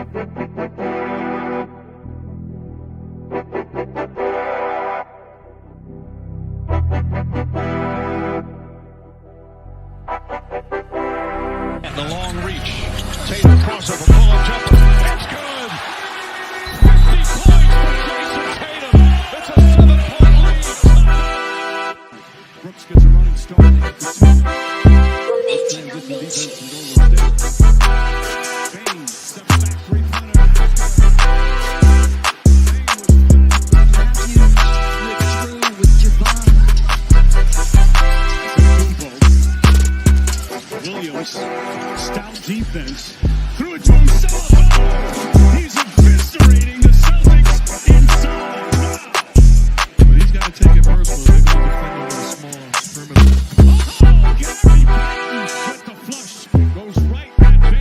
And the long reach. Tatum crossover, pull-up jumper. That's good. 50 points for Jason Tatum. It's a 7-point lead. Brooks gets a running start. Bain steps back three-pointer. Williams, stout defense, threw it to himself. Oh, he's eviscerating the Celtics inside. Wow. But he's got to take it personal. They're going to defend him with a small perimeter. Oh, Gary Payton with the flush. Goes right at Bain.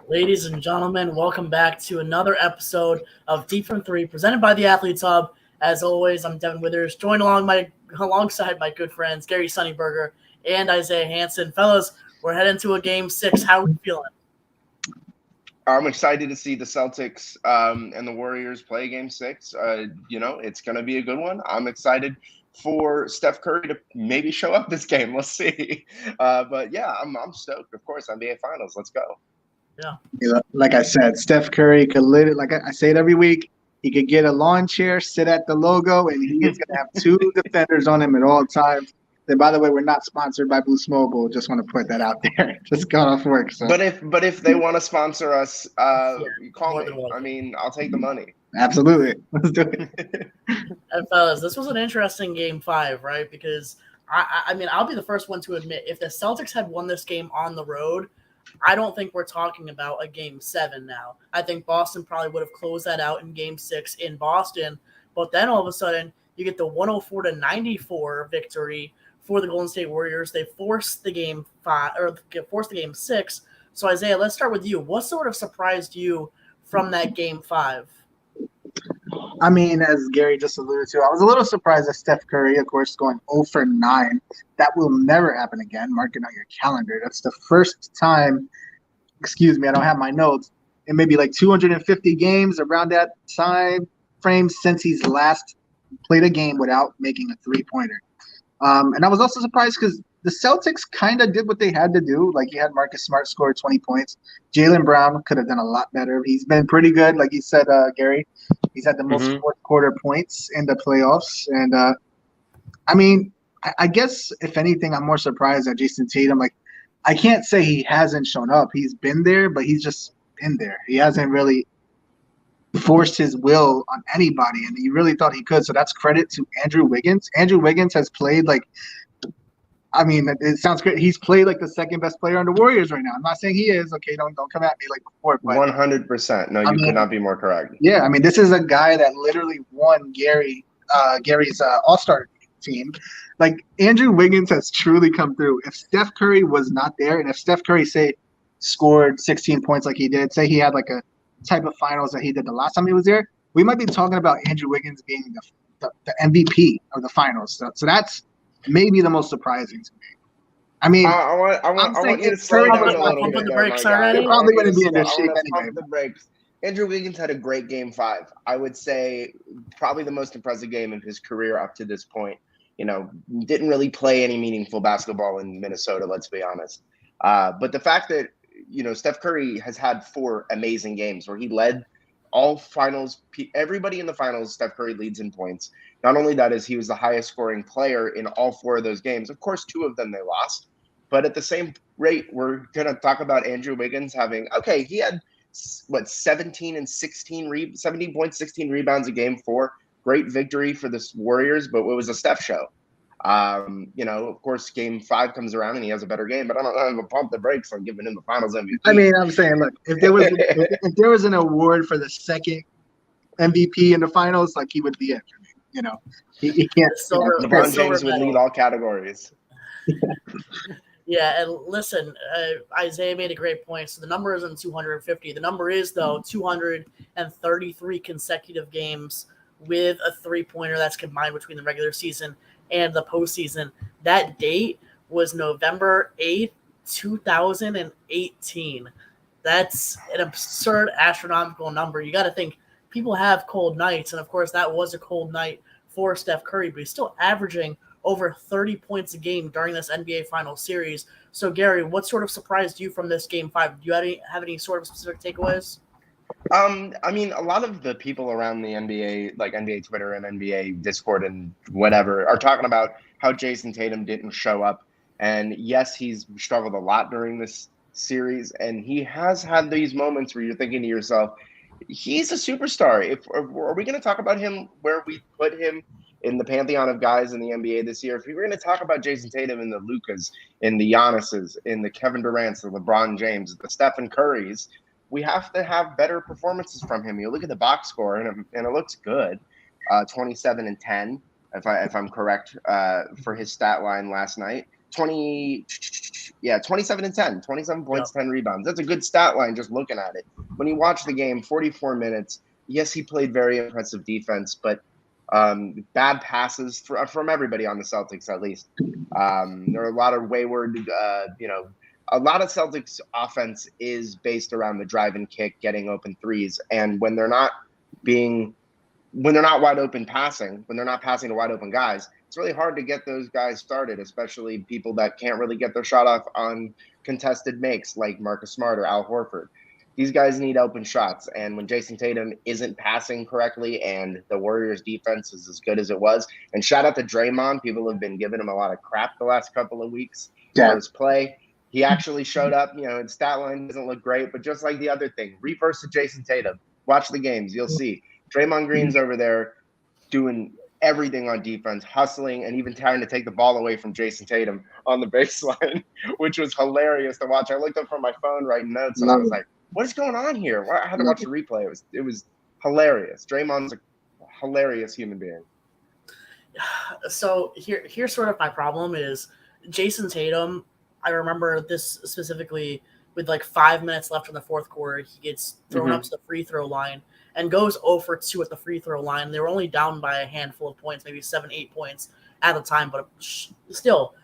Ladies and gentlemen, welcome back to another episode of Deep from Three, presented by the Athletes Hub. As always, I'm Devon Withers, joined alongside my good friends Gary Sunnyberger and Isaiah Hansen. Fellas, we're heading to a Game 6. How are we feeling? I'm excited to see the Celtics and the Warriors play Game 6. It's going to be a good one. I'm excited for Steph Curry to maybe show up this game. We'll see. But yeah, I'm stoked. Of course, NBA Finals. Let's go. Yeah. Like I said, Steph Curry could like I say it every week. He could get a lawn chair, sit at the logo, and he is going to have two defenders on him at all times. And by the way, we're not sponsored by Boost Mobile. Just want to put that out there. Just got off work. So. But if they want to sponsor us, call me. I mean, I'll take the money. Absolutely. Let's do it. And fellas, this was an interesting Game 5, right? Because, I mean, I'll be the first one to admit, if the Celtics had won this game on the road, I don't think we're talking about a Game 7 now. I think Boston probably would have closed that out in Game 6 in Boston. But then all of a sudden, you get the 104-94 victory for the Golden State Warriors. They forced the Game 6. So Isaiah, let's start with you. What sort of surprised you from that Game 5? I mean, as Gary just alluded to, I was a little surprised at Steph Curry, of course, going 0 for 9. That will never happen again. Mark it on your calendar. That's the first time, I don't have my notes, in maybe like 250 games around that time frame since he's last played a game without making a three-pointer. And I was also surprised because the Celtics kind of did what they had to do. Like, you had Marcus Smart score 20 points. Jaylen Brown could have done a lot better. He's been pretty good, like you said, Gary. He's had the most fourth-quarter points in the playoffs. And, I mean, I guess, if anything, I'm more surprised at Jason Tatum. Like, I can't say he hasn't shown up. He's been there, but he's just been there. He hasn't really forced his will on anybody, and he really thought he could. So that's credit to Andrew Wiggins. Andrew Wiggins has played like – I mean, it sounds great. He's played like the second best player on the Warriors right now. I'm not saying he is. Okay, don't come at me like before. But 100%. No, you could not be more correct. Yeah, I mean, this is a guy that literally won Gary's All-Star team. Like, Andrew Wiggins has truly come through. If Steph Curry was not there, and if Steph Curry, say, scored 16 points like he did, say he had like a type of finals that he did the last time he was there, we might be talking about Andrew Wiggins being the MVP of the finals. So that's maybe the most surprising to me. I mean, I want you to slow down a little bit. They're probably going to be in this shape anyway. Pump the brakes. Andrew Wiggins had a great Game 5. I would say probably the most impressive game of his career up to this point. You know, didn't really play any meaningful basketball in Minnesota, let's be honest. But the fact that, you know, Steph Curry has had 4 amazing games where he led all finals. Everybody in the finals, Steph Curry leads in points. Not only that, is he was the highest scoring player in all 4 of those games. Of course, 2 of them they lost. But at the same rate, we're going to talk about Andrew Wiggins having, okay, he had, 17 and 16, 17 points, 16 rebounds a Game 4. Great victory for the Warriors, but it was a Steph show. You know, of course, Game 5 comes around and he has a better game, but I don't have to pump the brakes on giving him the Finals MVP. I mean, I'm saying, look, if there was an award for the second MVP in the Finals, like, he would be it for me. You know, he can't. LeBron James would lead all categories. Yeah, and listen, Isaiah made a great point. So the number isn't 250. The number is, though, 233 consecutive games with a three-pointer that's combined between the regular season and the postseason. That date was November 8th, 2018. That's an absurd astronomical number. You got to think people have cold nights, and of course that was a cold night for Steph Curry, but he's still averaging over 30 points a game during this NBA Finals series. So, Gary, what sort of surprised you from this Game 5? Do you have any sort of specific takeaways? I mean, a lot of the people around the NBA, like NBA Twitter and NBA Discord and whatever, are talking about how Jason Tatum didn't show up. And yes, he's struggled a lot during this series, and he has had these moments where you're thinking to yourself, he's a superstar. Are we going to talk about him where we put him in the pantheon of guys in the NBA this year? If we were going to talk about Jason Tatum in the Lukas, in the Giannis's, in the Kevin Durant's, the LeBron James, the Stephen Curry's, we have to have better performances from him. You look at the box score, and it looks good. 27 and 10, if I'm correct, for his stat line last night. 27 and 10, 27 points, 10 rebounds. That's a good stat line just looking at it. When you watch the game, 44 minutes, yes, he played very impressive defense, but bad passes from everybody on the Celtics, at least. There are a lot of wayward, a lot of Celtics offense is based around the drive and kick, getting open threes. And when they're not wide open passing, when they're not passing to wide open guys, it's really hard to get those guys started, especially people that can't really get their shot off on contested makes like Marcus Smart or Al Horford. These guys need open shots. And when Jason Tatum isn't passing correctly and the Warriors defense is as good as it was, and shout out to Draymond, people have been giving him a lot of crap the last couple of weeks for his play. He actually showed up, his stat line doesn't look great, but just like the other thing, reverse to Jason Tatum. Watch the games, you'll see. Draymond Green's over there doing everything on defense, hustling, and even trying to take the ball away from Jason Tatum on the baseline, which was hilarious to watch. I looked up from my phone writing notes, and I was like, what is going on here? I had to watch the replay. It was hilarious. Draymond's a hilarious human being. So here's sort of my problem is Jason Tatum. I remember this specifically with like 5 minutes left in the fourth quarter. He gets thrown up to the free throw line and goes 0 for 2 at the free throw line. They were only down by a handful of points, maybe 7-8 points at the time, but still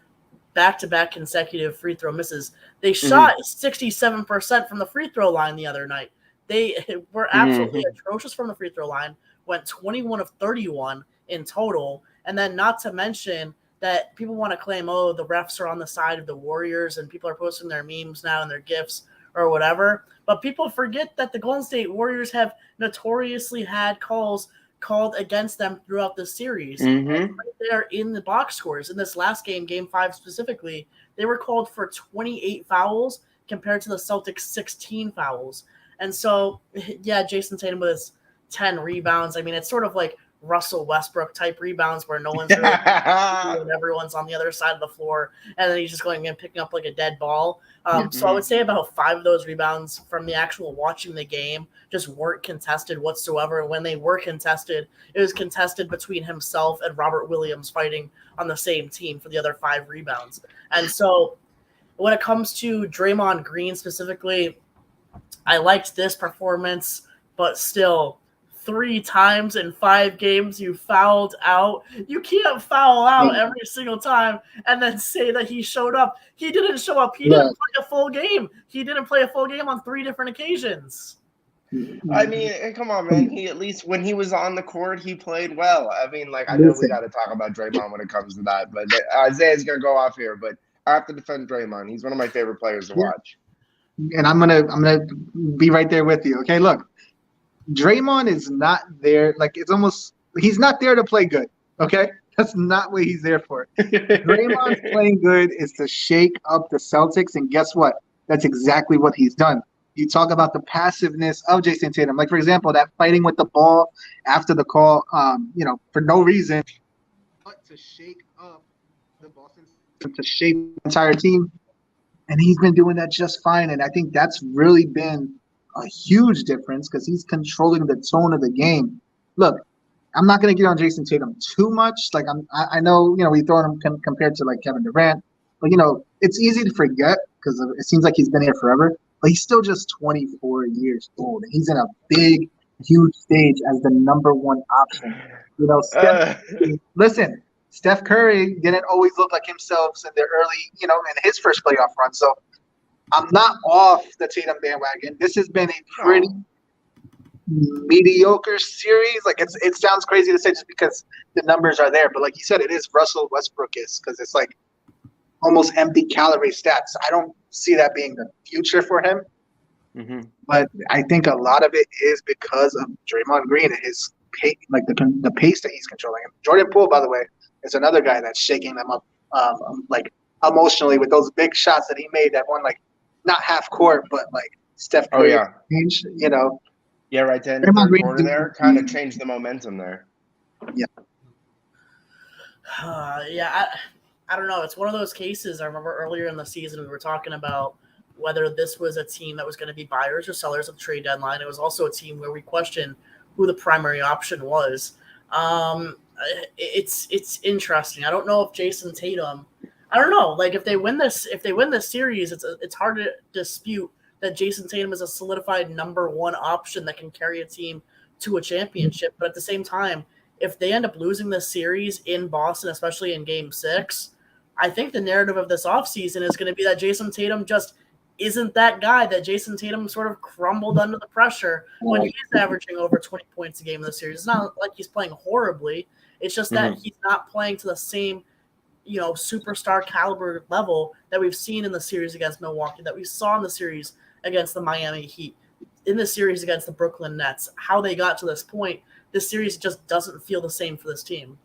back-to-back consecutive free throw misses. They shot 67% from the free throw line the other night. They were absolutely atrocious from the free throw line, went 21 of 31 in total, and then not to mention that people want to claim, oh, the refs are on the side of the Warriors and people are posting their memes now and their GIFs or whatever. But people forget that the Golden State Warriors have notoriously had calls called against them throughout the series. Right there in the box scores. In this last game, Game 5 specifically, they were called for 28 fouls compared to the Celtics' 16 fouls. And so, yeah, Jason Tatum with his 10 rebounds. I mean, it's sort of like Russell Westbrook type rebounds where no one's really and everyone's on the other side of the floor, and then he's just going and picking up like a dead ball. So I would say about 5 of those rebounds from the actual watching the game just weren't contested whatsoever. When they were contested, it was contested between himself and Robert Williams fighting on the same team for the other 5 rebounds. And so when it comes to Draymond Green specifically, I liked this performance, but still 3 times in 5 games you fouled out. You can't foul out every single time and then say that he showed up. He didn't show up. He didn't play a full game. He didn't play a full game on 3 different occasions. I mean, come on, man. He at least when he was on the court, he played well. I mean, like, I know we got to talk about Draymond when it comes to that, but Isaiah's going to go off here, but I have to defend Draymond. He's one of my favorite players to watch. And I'm gonna be right there with you. Okay, look. Draymond is not there. Like, it's almost, he's not there to play good. Okay. That's not what he's there for. Draymond's playing good is to shake up the Celtics. And guess what? That's exactly what he's done. You talk about the passiveness of Jason Tatum. Like, for example, that fighting with the ball after the call, for no reason, but to shake up the Boston, to shake the entire team. And he's been doing that just fine. And I think that's really been a huge difference because he's controlling the tone of the game. Look, I'm not going to get on Jason Tatum too much. Like, I know, we throw him compared to like Kevin Durant, but it's easy to forget because it seems like he's been here forever, but he's still just 24 years old, and he's in a big, huge stage as the number one option. You know, Uh, listen, Steph Curry didn't always look like himself in the early, in his first playoff run. So I'm not off the Tatum bandwagon. This has been a pretty mediocre series. Like it sounds crazy to say just because the numbers are there, but like you said, it is Russell Westbrook-ish because it's like almost empty calorie stats. I don't see that being the future for him. mm-hmm. But I think a lot of it is because of Draymond Green and his like the pace that he's controlling. Jordan Poole, by the way, is another guy that's shaking them up like emotionally with those big shots that he made that won like not half court, but like Steph Curry range, Yeah, right to end the Draymond third Green quarter there kind of changed the momentum there. Yeah. I don't know. It's one of those cases. I remember earlier in the season we were talking about whether this was a team that was going to be buyers or sellers at the trade deadline. It was also a team where we questioned who the primary option was. It's interesting. I don't know if Jason Tatum. I don't know. Like if they win this series, it's hard to dispute that Jason Tatum is a solidified number one option that can carry a team to a championship. But at the same time, if they end up losing this series in Boston, especially in Game 6, I think the narrative of this offseason is going to be that Jason Tatum just isn't that guy, that Jason Tatum sort of crumbled under the pressure when he's averaging over 20 points a game in the series. It's not like he's playing horribly. It's just that he's not playing to the same, superstar caliber level that we've seen in the series against Milwaukee, that we saw in the series against the Miami Heat, in the series against the Brooklyn Nets. How they got to this point, this series just doesn't feel the same for this team.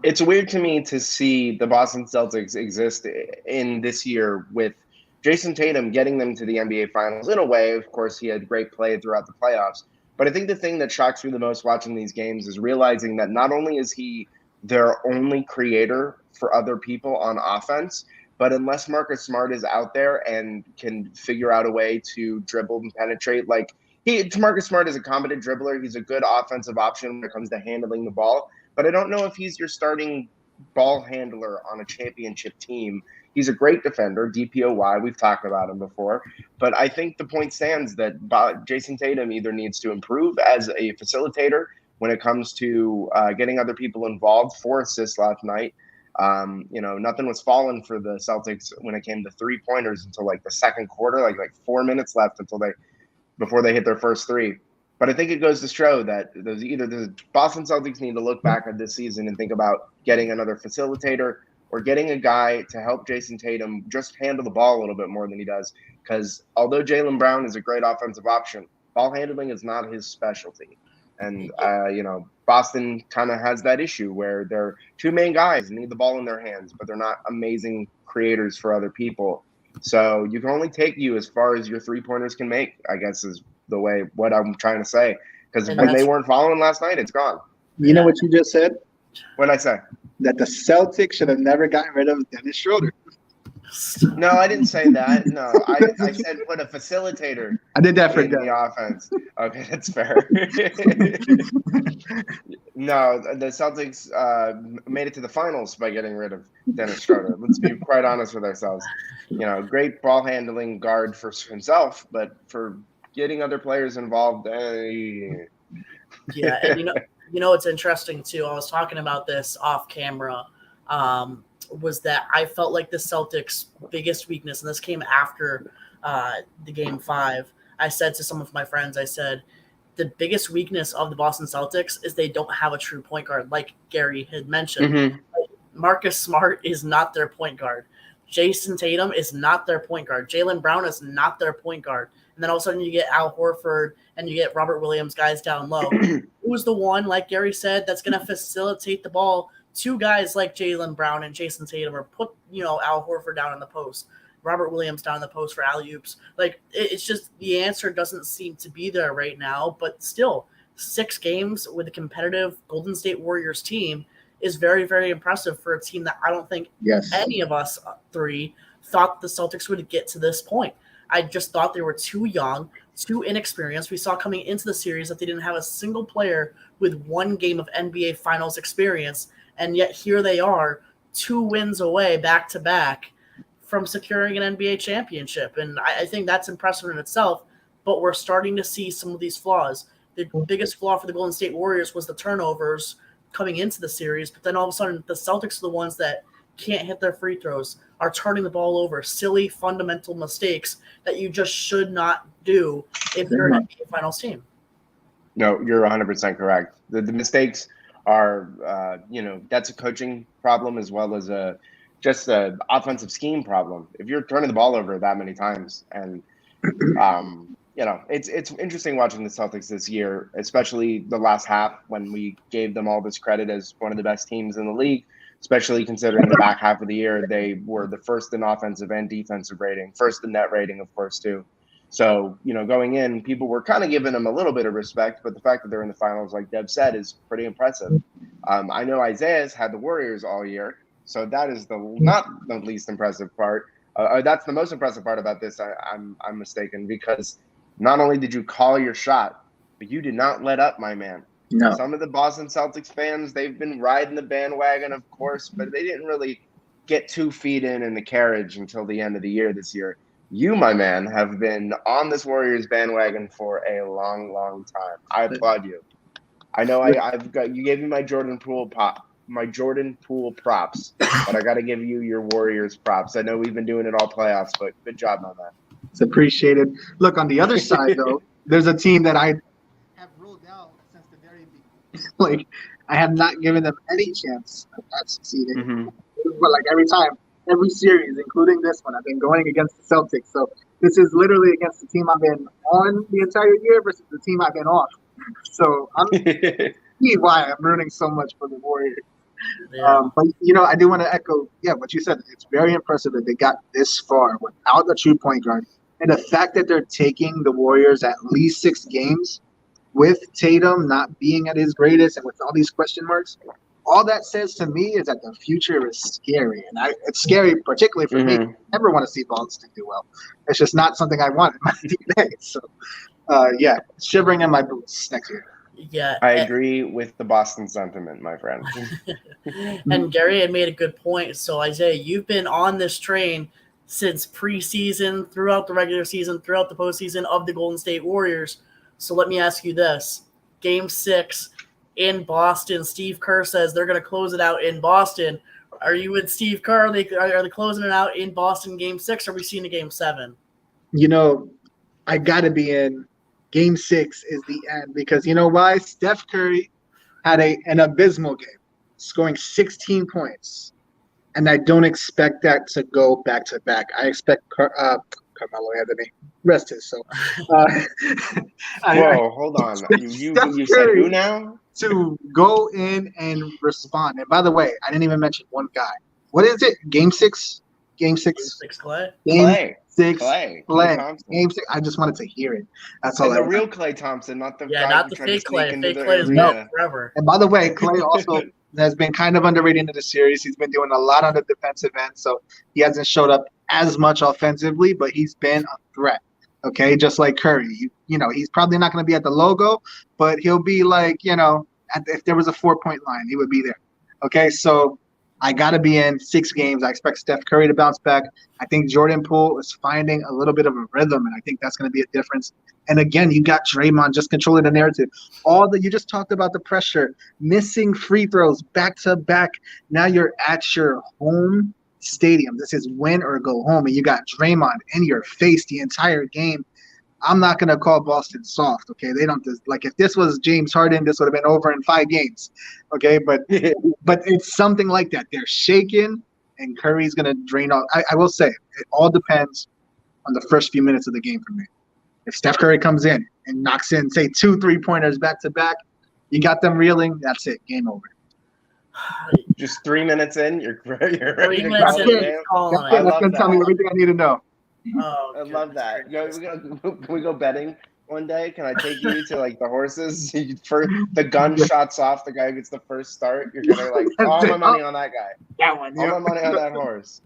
It's weird to me to see the Boston Celtics exist in this year with Jason Tatum getting them to the NBA Finals. In a way, of course, he had great play throughout the playoffs. But I think the thing that shocks me the most watching these games is realizing that not only is he their only creator for other people on offense, but unless Marcus Smart is out there and can figure out a way to dribble and penetrate, Marcus Smart is a competent dribbler. He's a good offensive option when it comes to handling the ball. But I don't know if he's your starting ball handler on a championship team. He's a great defender, DPOY. We've talked about him before. But I think the point stands that Jason Tatum either needs to improve as a facilitator when it comes to getting other people involved. 4 assists last night. Nothing was falling for the Celtics when it came to 3-pointers until like the second quarter, like 4 minutes left before they hit their first 3. But I think it goes to show that the Boston Celtics need to look back at this season and think about getting another facilitator or getting a guy to help Jason Tatum just handle the ball a little bit more than he does. Because although Jaylen Brown is a great offensive option, ball handling is not his specialty. And, Boston kind of has that issue where their 2 main guys need the ball in their hands, but they're not amazing creators for other people. So you can only take you as far as your 3-pointers can make, I guess is what I'm trying to say. Because when they weren't following last night, it's gone. You know what you just said? What did I say? That the Celtics should have never gotten rid of Dennis Schroeder. No, I didn't say that. No, I said put a facilitator. I did that for in the offense. Okay, that's fair. No, the Celtics made it to the finals by getting rid of Dennis Schroeder. Let's be quite honest with ourselves. Great ball handling guard for himself, but for getting other players involved. Yeah, and it's interesting too. I was talking about this off camera. Was that I felt like the Celtics' biggest weakness, and this came after the Game 5. I said to some of my friends, I said, the biggest weakness of the Boston Celtics is they don't have a true point guard, like Gary had mentioned. Mm-hmm. Marcus Smart is not their point guard. Jason Tatum is not their point guard. Jaylen Brown is not their point guard. And then all of a sudden you get Al Horford and you get Robert Williams, guys down low. Who's the one, like Gary said, that's going to facilitate the ball? 2 guys like Jaylen Brown and Jason Tatum, or put, Al Horford down in the post, Robert Williams down in the post for alley-oops. It's just the answer doesn't seem to be there right now, but still 6 games with a competitive Golden State Warriors team is very, very impressive for a team that I don't think any of us 3 thought the Celtics would get to this point. I just thought they were too young, too inexperienced. We saw coming into the series that they didn't have a single player with 1 game of NBA Finals experience. And yet here they are, 2 wins away back-to-back from securing an NBA championship. And I think that's impressive in itself, but we're starting to see some of these flaws. The biggest flaw for the Golden State Warriors was the turnovers coming into the series, but then all of a sudden the Celtics are the ones that can't hit their free throws, are turning the ball over, silly fundamental mistakes that you just should not do if you're an NBA Finals team. No, you're 100% correct. The mistakes are, that's a coaching problem as well as just an offensive scheme problem. If you're turning the ball over that many times, and it's interesting watching the Celtics this year, especially the last half when we gave them all this credit as one of the best teams in the league, especially considering the back half of the year, they were the first in offensive and defensive rating, first in net rating, of course, too. So, going in, people were kind of giving them a little bit of respect, but the fact that they're in the finals, like Dev said, is pretty impressive. I know Isaiah's had the Warriors all year, so that is not the least impressive part. That's the most impressive part about this. I'm mistaken, because not only did you call your shot, but you did not let up, my man. No. Some of the Boston Celtics fans, they've been riding the bandwagon, of course, but they didn't really get 2 feet in the carriage until the end of the year this year. You, my man, have been on this Warriors bandwagon for a long, long time. I applaud you. I know you gave me my Jordan Poole props, but I got to give you your Warriors props. I know we've been doing it all playoffs, but good job on that. It's appreciated. Look, on the other side, though, there's a team that I have ruled out since the very beginning. Like, I have not given them any chance at succeeding. Mm-hmm. But like every time, every series, including this one, I've been going against the Celtics. So this is literally against the team I've been on the entire year versus the team I've been off. So I'm see why I'm rooting so much for the Warriors. Yeah. But I do want to echo, what you said. It's very impressive that they got this far without a true point guard, and the fact that they're taking the Warriors at least 6 games with Tatum not being at his greatest and with all these question marks. All that says to me is that the future is scary, and it's scary particularly for me. I never want to see Boston do well. It's just not something I want in my DNA. So, shivering in my boots next year. Yeah, I agree with the Boston sentiment, my friend. And Gary had made a good point. So, Isaiah, you've been on this train since preseason, throughout the regular season, throughout the postseason of the Golden State Warriors. So let me ask you this. Game 6 in Boston, Steve Kerr says they're going to close it out in Boston. Are you with Steve Kerr? Are they closing it out in Boston Game 6, or are we seeing a Game 7? I got to be in. Game 6 is the end, because you know why? Steph Curry had an abysmal game, scoring 16 points. And I don't expect that to go back to back. I expect Carmelo Anthony, rest his soul. Whoa, hold on. You said who now? To go in and respond. And by the way, I didn't even mention one guy. What is it? Game 6? Game 6? Game 6, Clay? Clay. 6 Clay. Clay. Thompson. Game 6. I just wanted to hear it. That's all. And the real Clay Thompson, not the guy not who the tried to fake sneak Clay. into Fake the Clay has area. been forever. And by the way, Clay also has been kind of underrated into the series. He's been doing a lot on the defensive end, so he hasn't showed up as much offensively, but he's been a threat. Okay, just like Curry. He's probably not going to be at the logo, but he'll be like, if there was a 4-point line, he would be there. Okay, so I got to be in 6 games. I expect Steph Curry to bounce back. I think Jordan Poole is finding a little bit of a rhythm, and I think that's going to be a difference. And again, you got Draymond just controlling the narrative. You just talked about the pressure, missing free throws back to back. Now you're at your home stadium. This is win or go home, and you got Draymond in your face the entire game. I'm not going to call Boston soft, okay? They don't if this was James Harden, this would have been over in 5 games, okay? But it's something like that. They're shaking, and Curry's going to drain off. I will say, it all depends on the first few minutes of the game for me. If Steph Curry comes in and knocks in, say, 2 3-pointers back to back, you got them reeling. That's it. Game over. Just 3 minutes in, you're ready to minutes call in, it, man. calling I it. That's love going to tell me everything I need to know. Oh, I love that. Can we go betting one day? Can I take you to the horses? For the gun shots off, the guy who gets the first start. You're gonna all my money on that guy. That one. All my money on that horse.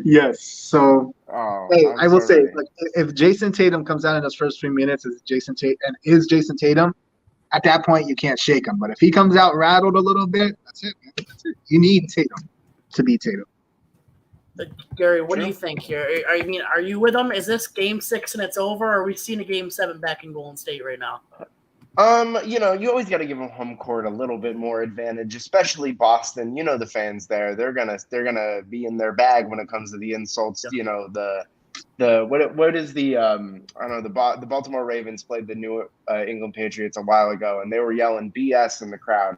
Yes. So hey, I will say, ready. if Jason Tatum comes out in those first 3 minutes as Jason Tatum, at that point you can't shake him. But if he comes out rattled a little bit, that's it, man. That's it. You need Tatum to be Tatum. Gary, what do True. you think here? Are you with them? Is this game 6 and it's over? Or are we seeing a game 7 back in Golden State right now? You always got to give them home court a little bit more advantage, especially Boston. You know the fans there; they're gonna be in their bag when it comes to the insults. Yeah. You know what is the I don't know the Baltimore Ravens played the New England Patriots a while ago, and they were yelling BS in the crowd.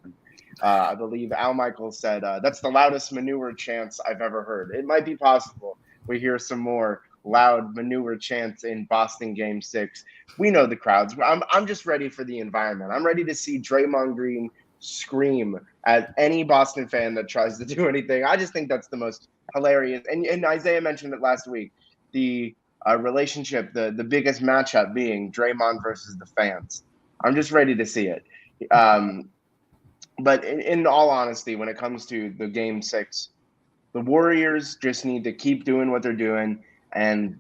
I believe Al Michaels said that's the loudest manure chants I've ever heard. It might be possible we hear some more loud manure chants in Boston Game 6. We know the crowds. I'm just ready for the environment. I'm ready to see Draymond Green scream at any Boston fan that tries to do anything. I just think that's the most hilarious. And Isaiah mentioned it last week. The relationship, the biggest matchup being Draymond versus the fans. I'm just ready to see it. But in all honesty, when it comes to the Game 6, the Warriors just need to keep doing what they're doing. And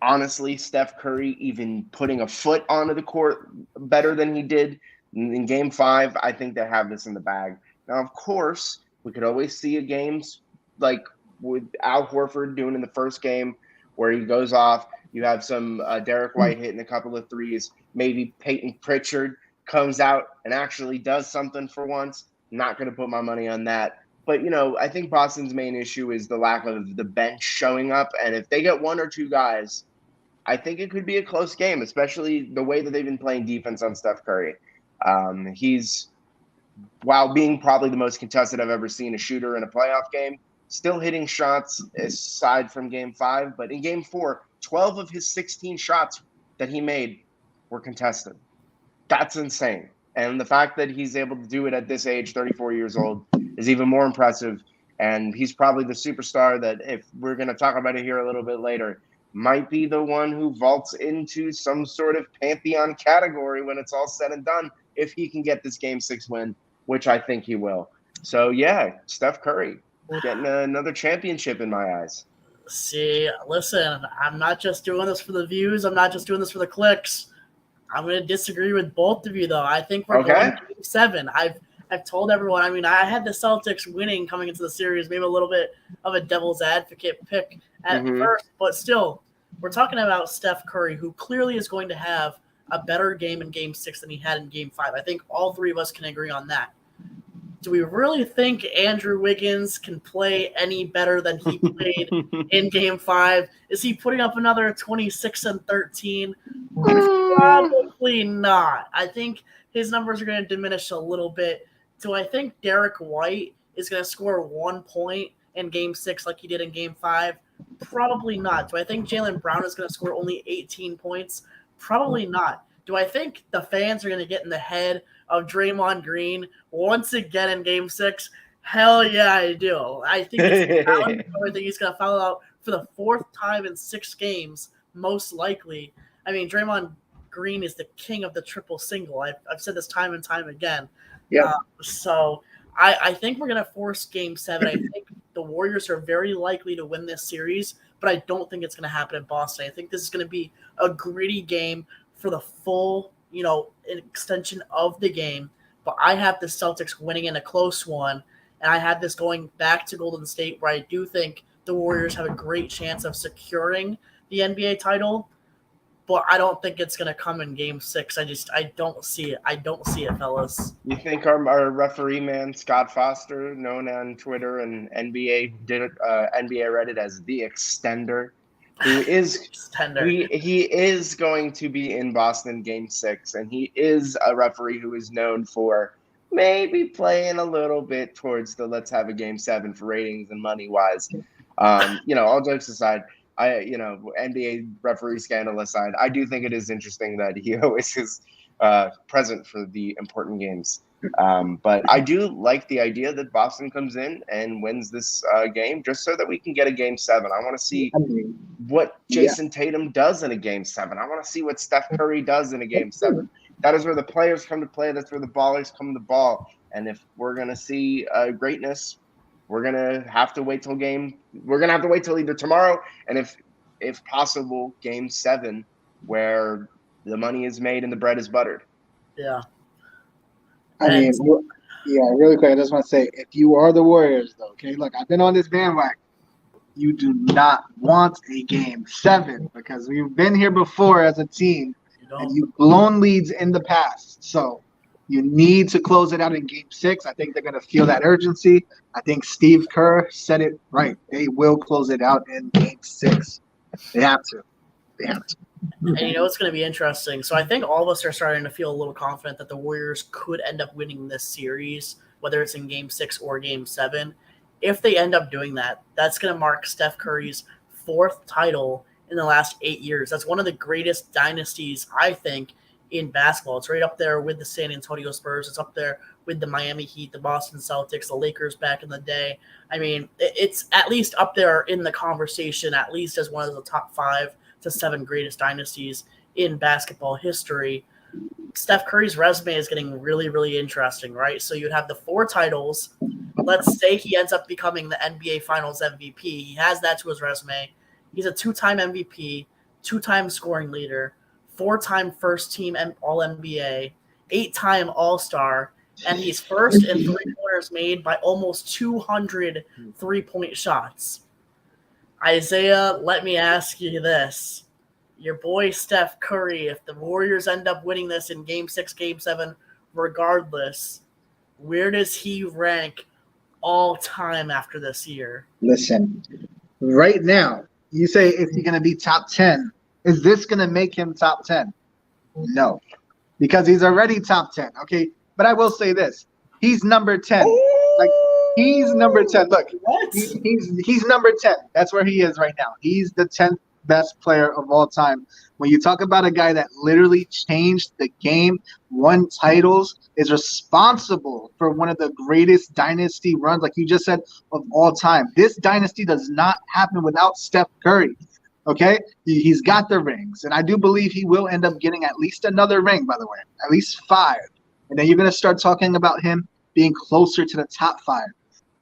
honestly, Steph Curry even putting a foot onto the court better than he did in Game 5, I think they have this in the bag. Now, of course, we could always see a games like with Al Horford doing in the first game where he goes off. You have some Derek White hitting a couple of threes. Maybe Peyton Pritchard comes out and actually does something for once. Not going to put my money on that. But, I think Boston's main issue is the lack of the bench showing up. And if they get one or two guys, I think it could be a close game, especially the way that they've been playing defense on Steph Curry. He's, while being probably the most contested I've ever seen a shooter in a playoff game, still hitting shots aside from Game 5. But in Game 4, 12 of his 16 shots that he made were contested. That's insane. And the fact that he's able to do it at this age, 34 years old, is even more impressive. And he's probably the superstar that, if we're going to talk about it here a little bit later, might be the one who vaults into some sort of pantheon category when it's all said and done, if he can get this Game 6 win, which I think he will. So, yeah, Steph Curry getting another championship in my eyes. See, listen, I'm not just doing this for the views. I'm not just doing this for the clicks. I'm going to disagree with both of you, though. I think we're going to Game 7. I've told everyone. I mean, I had the Celtics winning coming into the series, maybe a little bit of a devil's advocate pick at first, but still, we're talking about Steph Curry, who clearly is going to have a better game in Game 6 than he had in Game 5. I think all three of us can agree on that. Do we really think Andrew Wiggins can play any better than he played in Game 5? Is he putting up another 26 and 13? Probably not. I think his numbers are going to diminish a little bit. Do I think Derek White is going to score 1 point in Game 6 like he did in Game 5? Probably not. Do I think Jaylen Brown is going to score only 18 points? Probably not. Do I think the fans are going to get in the head of Draymond Green once again in Game 6? Hell yeah, I do. I think I think he's going to foul out for the 4th time in 6 games, most likely. I mean, Draymond Green is the king of the triple single. I've said this time and time again. Yeah. So I think we're going to force Game 7. I think the Warriors are very likely to win this series, but I don't think it's going to happen in Boston. I think this is going to be a gritty game for the full, extension of the game. But I have the Celtics winning in a close one, and I have this going back to Golden State, where I do think the Warriors have a great chance of securing the NBA title. But I don't think it's going to come in Game 6. I don't see it. I don't see it, fellas. You think our referee man, Scott Foster, known on Twitter and NBA Reddit as the Extender, who is he is going to be in Boston Game 6, and he is a referee who is known for maybe playing a little bit towards the let's have a Game 7 for ratings and money wise. All jokes aside, NBA referee scandal aside, I do think it is interesting that he always is present for the important games. But I do like the idea that Boston comes in and wins this game just so that we can get a Game 7. I want to see what Jason Tatum does in a Game 7. I want to see what Steph Curry does in a Game 7. That is where the players come to play. That's where the ballers come to ball. And if we're going to see greatness, we're going to have to wait till either tomorrow and if possible, Game 7, where the money is made and the bread is buttered. Yeah. Really quick, I just want to say, if you are the Warriors, though, okay, look, I've been on this bandwagon. you do not want a game 7 because we've been here before as a team You and don't. you've blown leads in the past. So you need to close it out in game 6. I think they're going to feel that urgency. I think Steve Kerr said it right. They will close it out in game 6. They have to. They have to. And you know it's going to be interesting. So I think all of us are starting to feel a little confident that the Warriors could end up winning this series, whether it's in Game 6 or Game 7. If they end up doing that, that's going to mark Steph Curry's 4th title in the last 8 years. That's one of the greatest dynasties, I think, in basketball. It's right up there with the San Antonio Spurs. It's up there with the Miami Heat, the Boston Celtics, the Lakers back in the day. I mean, it's at least up there in the conversation, at least as one of the top 5 to 7 greatest dynasties in basketball history. Steph Curry's resume is getting really, really interesting, right? So you'd have the 4 titles. Let's say he ends up becoming the NBA Finals MVP. He has that to his resume. He's a 2-time MVP, 2-time scoring leader, 4-time first-team All-NBA, 8-time All-Star, and he's first in three-pointers made by almost 200 three-point shots. Isaiah, let me ask you this. Your boy Steph Curry, if the Warriors end up winning this in Game 6, Game 7, regardless, where does he rank all time after this year? Listen, right now, you say, is he going to be top 10? Is this going to make him top 10? No, because he's already top 10. Okay, but I will say this. He's number 10. Like, he's number 10. Look, he's number 10. That's where he is right now. He's the 10th best player of all time. When you talk about a guy that literally changed the game, won titles, is responsible for one of the greatest dynasty runs, like you just said, of all time. This dynasty does not happen without Steph Curry. Okay? He's got the rings, and I do believe he will end up getting at least another ring, by the way, at least 5. And then you're going to start talking about him being closer to the top 5.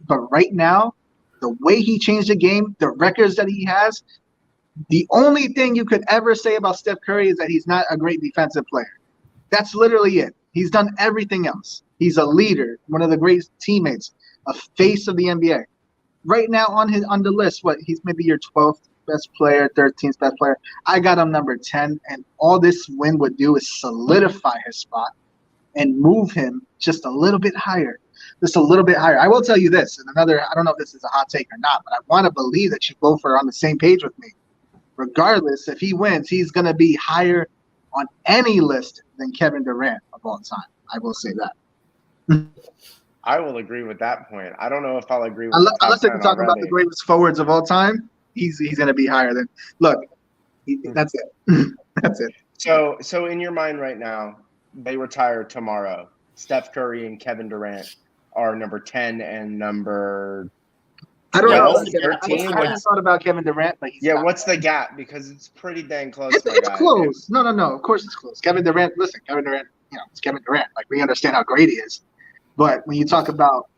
But right now, the way he changed the game, the records that he has, the only thing you could ever say about Steph Curry is that he's not a great defensive player. That's literally it. He's done everything else. He's a leader, one of the great teammates, a face of the NBA. Right now on the list, he's maybe your 12th best player, 13th best player. I got him number 10, and all this win would do is solidify his spot and move him just a little bit higher. Just a little bit higher. I will tell you this, and I don't know if this is a hot take or not, but I want to believe that you both are on the same page with me. Regardless, if he wins, he's going to be higher on any list than Kevin Durant of all time. I will say that. I will agree with that point. I don't know if I'll agree with unless you're talking about the greatest forwards of all time. He's going to be higher than. Look, that's it. That's it. So in your mind right now, they retire tomorrow. Steph Curry and Kevin Durant are number 10 and number. I don't know. 13. I haven't thought about Kevin Durant, but what's the gap? Because it's pretty dang close. It's close. No. Of course it's close. Kevin Durant. Listen, Kevin Durant. It's Kevin Durant. Like, we understand how great he is, but when you talk about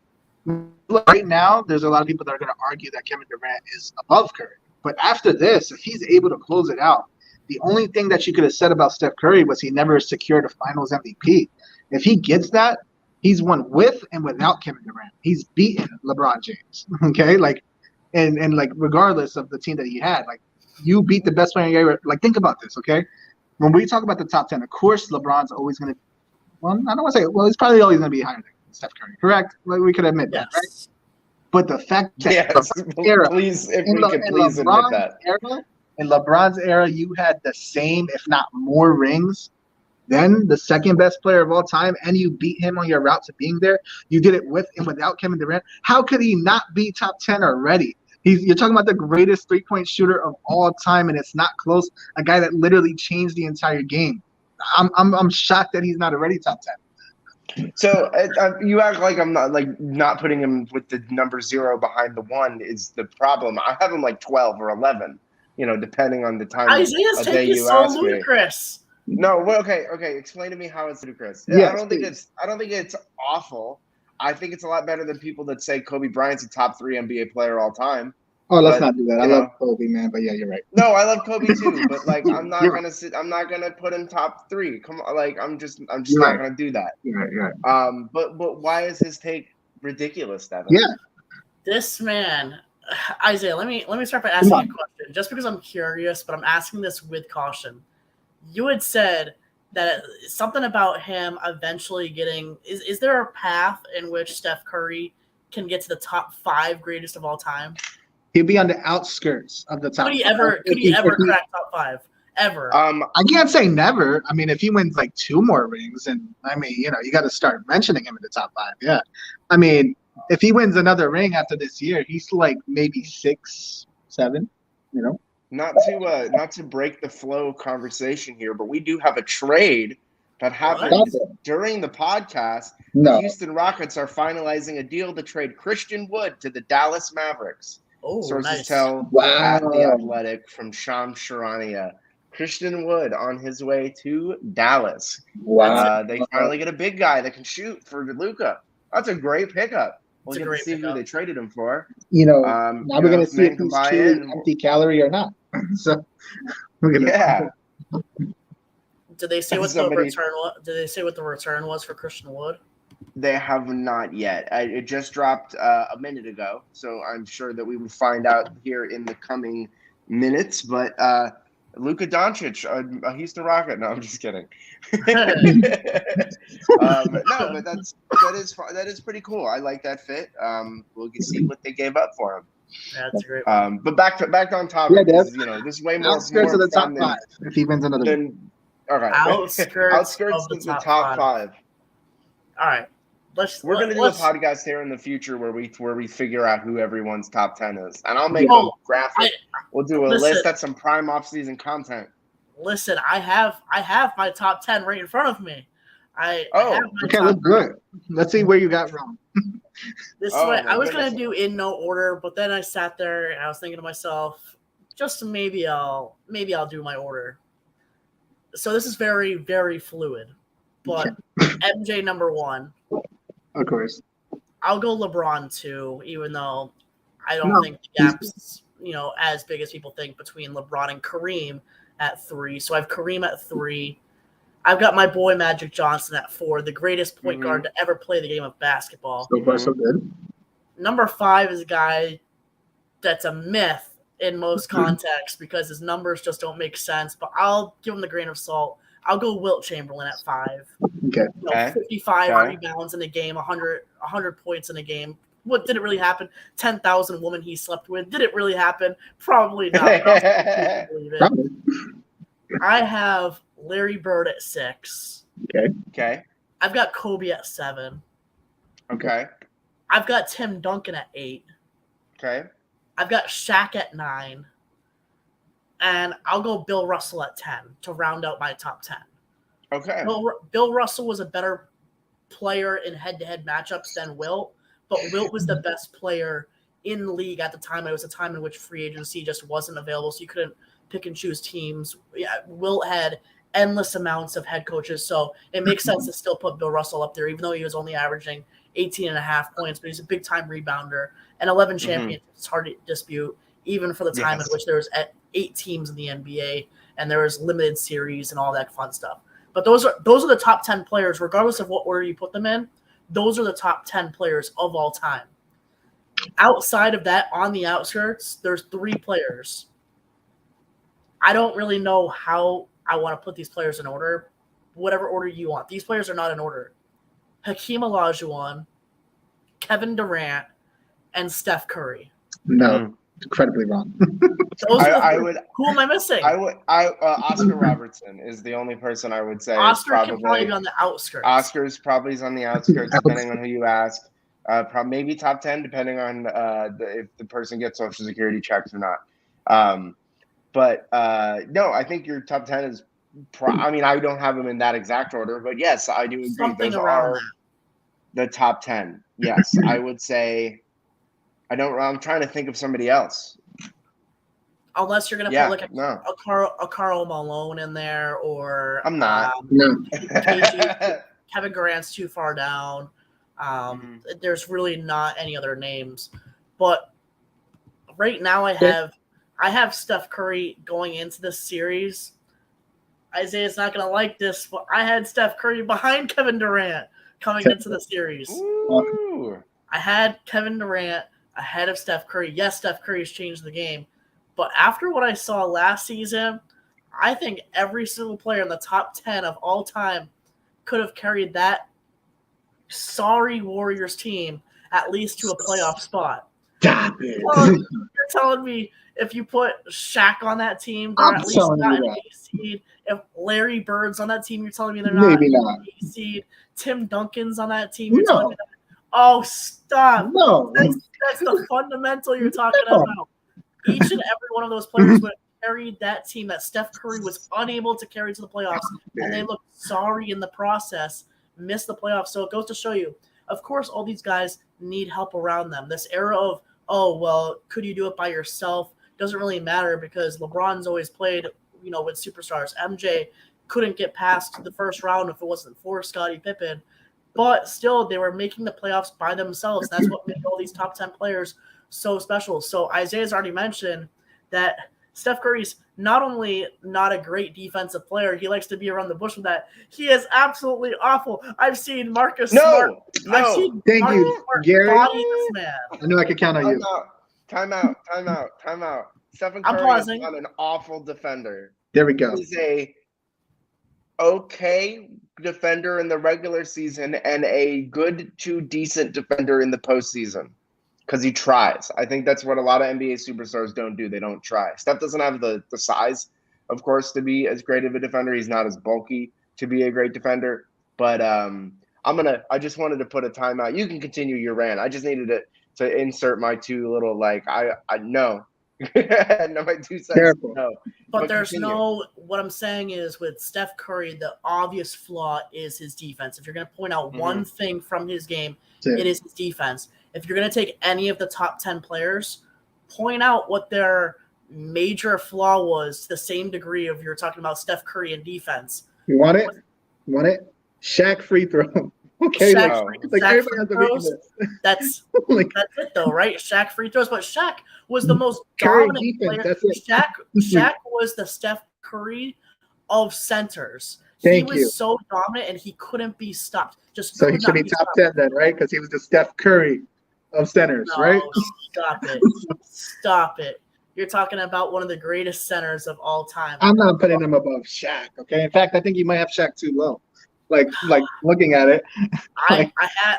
right now, there's a lot of people that are going to argue that Kevin Durant is above Curry. But after this, if he's able to close it out, the only thing that you could have said about Steph Curry was he never secured a Finals MVP. If he gets that, he's won with and without Kevin Durant. He's beaten LeBron James. Okay, and regardless of the team that he had, like, you beat the best player in the game. Like, think about this, okay? When we talk about the top 10, of course, LeBron's always going to. Well, I don't want to say. Well, he's probably always going to be higher than Steph Curry. Correct? Like, we could admit that, right? But the fact that please admit that. In LeBron's era, you had the same, if not more, rings than the second best player of all time, and you beat him on your route to being there. You did it with and without Kevin Durant. How could he not be top 10 already? You're talking about the greatest three-point shooter of all time, and it's not close. A guy that literally changed the entire game. I'm shocked that he's not already top 10. So you act like I'm not putting him with the number 0 behind the 1 is the problem. I have him like 12 or 11, depending on the time. Isaiah's take is so ludicrous. No, well, okay. Explain to me how it's ludicrous. Yes, I don't think it's awful. I think it's a lot better than people that say Kobe Bryant's a top 3 NBA player all time. Oh, let's not do that. I love Kobe, man, but yeah, you're right. No, I love Kobe too, but like I'm not gonna put him top 3. Come on, like I'm just not gonna do that. You're right. But why is his take ridiculous, Devon? Yeah. This man, Isaiah, let me start by asking a question. Just because I'm curious, but I'm asking this with caution. You had said that something about him eventually getting is there a path in which Steph Curry can get to the top 5 greatest of all time? He'll be on the outskirts of the top. Could he five. ever crack top 5? Ever? I can't say never. I mean, if he wins like 2 more rings, and I mean, you got to start mentioning him in the top 5. Yeah, I mean, if he wins another ring after this year, he's like maybe 6, 7. Not to break the flow conversation here, but we do have a trade that happened during the podcast. No. The Houston Rockets are finalizing a deal to trade Christian Wood to the Dallas Mavericks. Oh, Sources nice. tell Wow. at The Athletic from Shams Charania. Christian Wood on his way to Dallas. Wow. They finally get a big guy that can shoot for Luka. That's a great pickup. We'll get to see who they traded him for. Now we're going to see if he's truly empty calorie or not. So we're going to. Yeah. Did they say what the return was? Did they say what the return was for Christian Wood? They have not yet. It just dropped a minute ago, so I'm sure that we will find out here in the coming minutes. But Luka Doncic, a Houston Rocket. No, I'm just kidding. No, but that is pretty cool. I like that fit. We'll see what they gave up for him. Yeah, that's a great. But back on topic. Yeah, this is way more outskirts of the top fun 5. If he wins another. All right. Outskirts of the top 5. All right. We're going to do a podcast here in the future where we figure out who everyone's top 10 is, and I'll make a graphic. We'll do a list. That's some prime off-season content. Listen, I have my top 10 right in front of me. Okay, look good. Let's see where you got wrong. This is what I was going to do in no order, but then I sat there and I was thinking to myself, just maybe I'll do my order. So this is very, very fluid, but MJ number 1. Of course. I'll go LeBron 2, even though I don't think the gap's as big as people think between LeBron and Kareem at 3. So I have Kareem at 3. I've got my boy Magic Johnson at 4, the greatest point guard to ever play the game of basketball. So far, so good. Number 5 is a guy that's a myth in most contexts because his numbers just don't make sense, but I'll give him the grain of salt. I'll go Wilt Chamberlain at 5. Okay. 55 rebounds in a game, 100 points in a game. What did it really happen? 10,000 women he slept with. Did it really happen? Probably not. I have Larry Bird at 6. Okay. I've got Kobe at 7. Okay. I've got Tim Duncan at 8. Okay. I've got Shaq at 9. And I'll go Bill Russell at 10 to round out my top 10. Okay. Bill Russell was a better player in head-to-head matchups than Wilt, but Wilt was the best player in the league at the time. It was a time in which free agency just wasn't available, so you couldn't pick and choose teams. Yeah, Wilt had endless amounts of head coaches, so it makes sense to still put Bill Russell up there, even though he was only averaging 18.5 points, but he's a big-time rebounder. And 11 championships, it's hard to dispute, even for the time in which there was 8 teams in the NBA and there was limited series and all that fun stuff. But those are the top 10 players, regardless of what order you put them in. Those are the top 10 players of all time. Outside of that, on the outskirts, there's 3 players. I don't really know how I want to put these players in order. Whatever order you want. These players are not in order. Hakeem Olajuwon, Kevin Durant, and Steph Curry. No, incredibly wrong. Who am I missing? Oscar Robertson is the only person I would say. Oscar can probably be on the outskirts. Oscar's probably on the outskirts, depending on who you ask. Maybe top 10, depending on if the person gets Social Security checks or not. No, I think your top 10 is. I don't have them in that exact order, but yes, I do agree. Something Those around are the top 10. Yes, I would say. I'm trying to think of somebody else. Unless you're gonna put a Karl Malone in there, or I'm not. Kevin Durant's too far down. There's really not any other names, but right now I have Steph Curry going into this series. Isaiah's not gonna like this, but I had Steph Curry behind Kevin Durant coming into the series. Ooh. I had Kevin Durant ahead of Steph Curry. Yes, Steph Curry has changed the game, but after what I saw last season, I think every single player in the top 10 of all time could have carried that sorry Warriors team at least to a playoff spot. Stop it. You're telling me if you put Shaq on that team, they're I'm at least telling not you an that. A seed. If Larry Bird's on that team, you're telling me they're not Maybe an not. A seed. Tim Duncan's on that team, you're telling No. me that. Oh, stop. No. That's the fundamental you're talking No. about. Each and every one of those players would have carried that team that Steph Curry was unable to carry to the playoffs, and they looked sorry in the process, missed the playoffs. So it goes to show you, of course, all these guys need help around them. This era of, oh, well, could you do it by yourself? Doesn't really matter because LeBron's always played, with superstars. MJ couldn't get past the first round if it wasn't for Scottie Pippen. But still, they were making the playoffs by themselves. That's what made all these top 10 players so special. So Isaiah's already mentioned that Steph Curry's not only not a great defensive player, he likes to be around the bush with that. He is absolutely awful. I've seen Marcus Smart. I've seen Thank Marcus you, Smart Gary. body this man. I knew I could count on you. Time out. Stephen I'm Curry is pausing. not an awful defender. There we go. He's a okay defender in the regular season and a good to decent defender in the postseason because he tries. I think that's what a lot of NBA superstars don't do. They don't try. Steph doesn't have the size, of course, to be as great of a defender. He's not as bulky to be a great defender. But I just wanted to put a timeout. You can continue your rant. I just needed to insert my two little I know. No, my 2 cents. Careful. No. But there's continue. what I'm saying is with Steph Curry, the obvious flaw is his defense. If you're going to point out one thing from his game, it is his defense. If you're going to take any of the top 10 players, point out what their major flaw was to the same degree of you're talking about Steph Curry and defense. You want it? Shaq free throw. Okay, Shaq everybody has free a throws. weakness. That's it though, right? Shaq free throws, but Shaq was the most Curry dominant defense, player. that's it. Shaq was the Steph Curry of centers. Thank he you. was so dominant and he couldn't be stopped. So he should be top 10 then, right? Because he was the Steph Curry of centers, right? Stop it. Stop it. You're talking about one of the greatest centers of all time. I'm not putting him above Shaq, okay? In fact, I think you might have Shaq too low. Like looking at it. I